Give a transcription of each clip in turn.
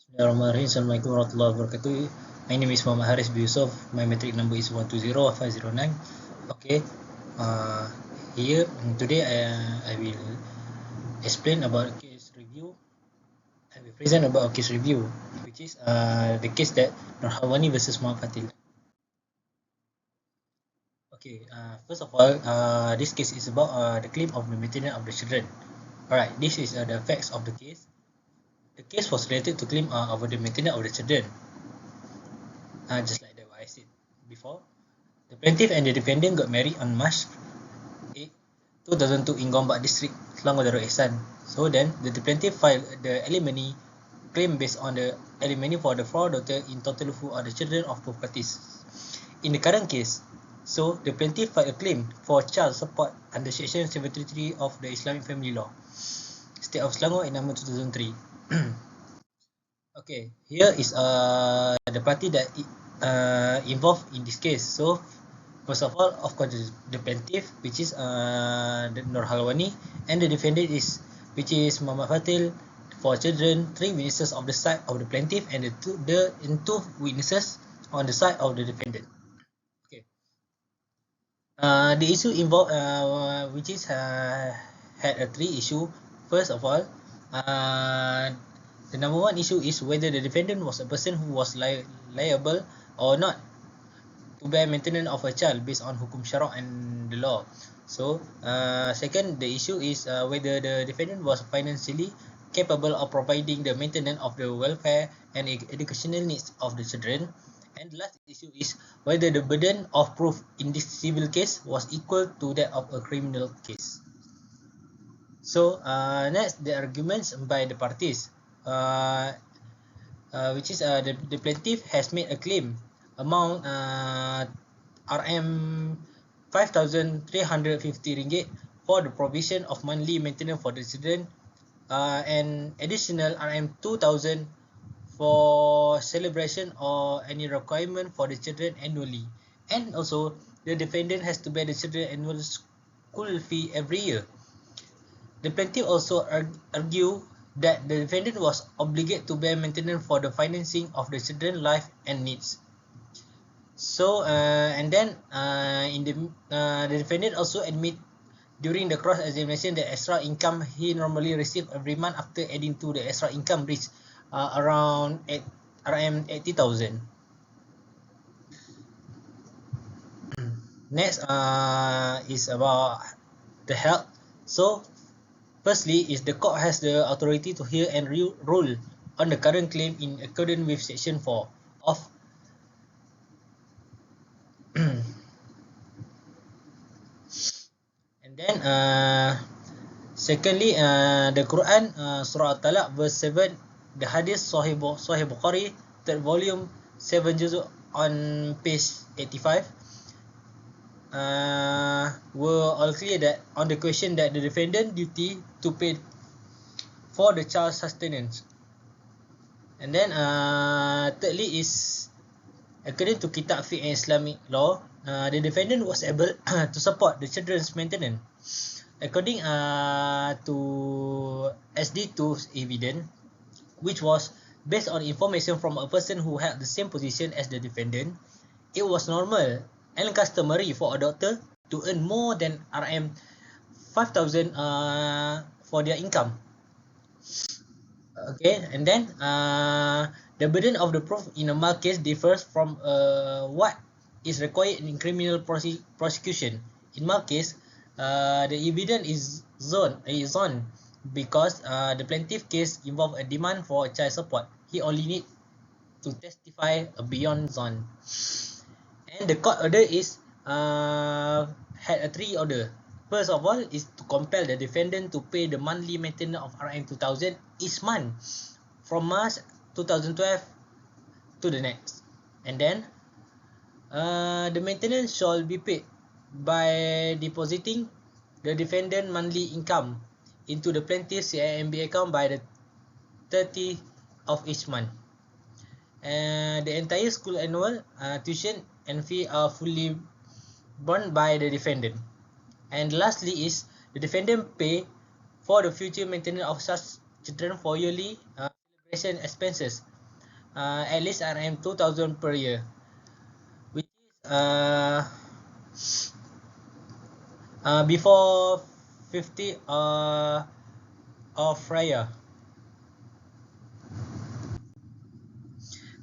Bismillahirrahmanirrahim. Assalamualaikum warahmatullahi wabarakatuh. My name is Muhammad Harith Yusoff. My metric number is 1201509. Okay. Uh, Here today I will explain about case review. I will present about a case review, which is the case that Nurhawani versus Muhammad Fatil. Okay. First of all, this case is about the claim of the maintenance of the children. Alright. This is the facts of the case. The case was related to claim over the maintenance of the children. Just like what I said before, the plaintiff and the defendant got married on March 8, 2002 in Gombak District, Selangor Darul Ihsan. So then, the plaintiff filed the alimony claim based on the alimony for the 4 daughters in total who are the children of both parties. In the current case, so the plaintiff filed a claim for child support under Section 73 of the Islamic Family Law, State of Selangor in number 2003. Okay, here is the party that involved in this case. So first of all, of course, the plaintiff, which is the Nur Halwani, and the defendant is, which is Muhammad Fatil, 4 children, 3 witnesses of the side of the plaintiff, and two witnesses on the side of the defendant. Okay. The issue involved, which is had a 3 issue. First of all, the number 1 issue is whether the defendant was a person who was liable or not to bear maintenance of a child based on hukum syarak and the law. So, second, the issue is whether the defendant was financially capable of providing the maintenance of the welfare and educational needs of the children. And the last issue is whether the burden of proof in this civil case was equal to that of a criminal case. So, next, the arguments by the parties, which is the plaintiff has made a claim amount RM 5,350 ringgit for the provision of monthly maintenance for the children, and additional RM 2,000 for celebration or any requirement for the children annually. And also, the defendant has to bear the children annual school fee every year. The plaintiff also argue that the defendant was obligated to bear maintenance for the financing of the children's life and needs. So, and then the defendant also admit during the cross-examination that extra income he normally receive every month after adding to the extra income reached around RM 80,000. Next is about the health. So, firstly, is the court has the authority to hear and rule on the current claim in accordance with Section 4 of and then secondly, the Quran, Surah Al-Talaq verse 7, the Hadith Sahih Bukhari, 3rd volume, 7 juz on page 85, were all clear that on the question that the defendant duty to pay for the child sustenance. And then thirdly is according to Kitab Fiqh and Islamic law, the defendant was able to support the children's maintenance. According to SD2's evidence, which was based on information from a person who held the same position as the defendant, it was normal and customary for a doctor to earn more than RM 5,000 for their income. Okay, and then the burden of the proof in a mal case differs from what is required in criminal prosecution. In mal case, the evidence is zone because the plaintiff case involved a demand for a child support. He only need to testify beyond zone. And the court order is had a 3 order. First of all is to compel the defendant to pay the monthly maintenance of RM 2,000 each month from March 2012 to the next. And then the maintenance shall be paid by depositing the defendant monthly income into the plaintiff's CIMB account by the 30th of each month. The entire school annual tuition and fee are fully borne by the defendant. And lastly is the defendant pay for the future maintenance of such children for yearly celebration expenses at least RM 2,000 per year, which is before 50 of Freya.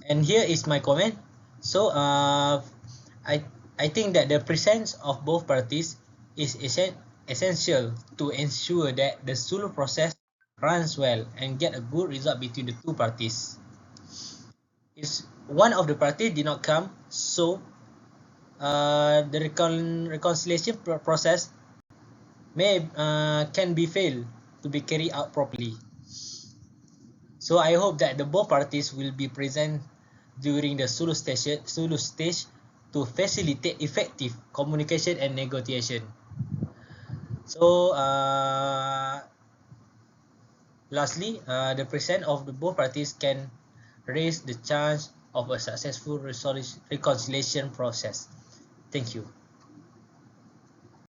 And here is my comment. So I I think that the presence of both parties is essential to ensure that the Sulu process runs well and get a good result between the two parties. If one of the parties did not come, so the reconciliation process may can be failed to be carried out properly. So I hope that the both parties will be present during the Sulu stage to facilitate effective communication and negotiation. So lastly, the presence of the both parties can raise the chance of a successful reconciliation process. Thank you.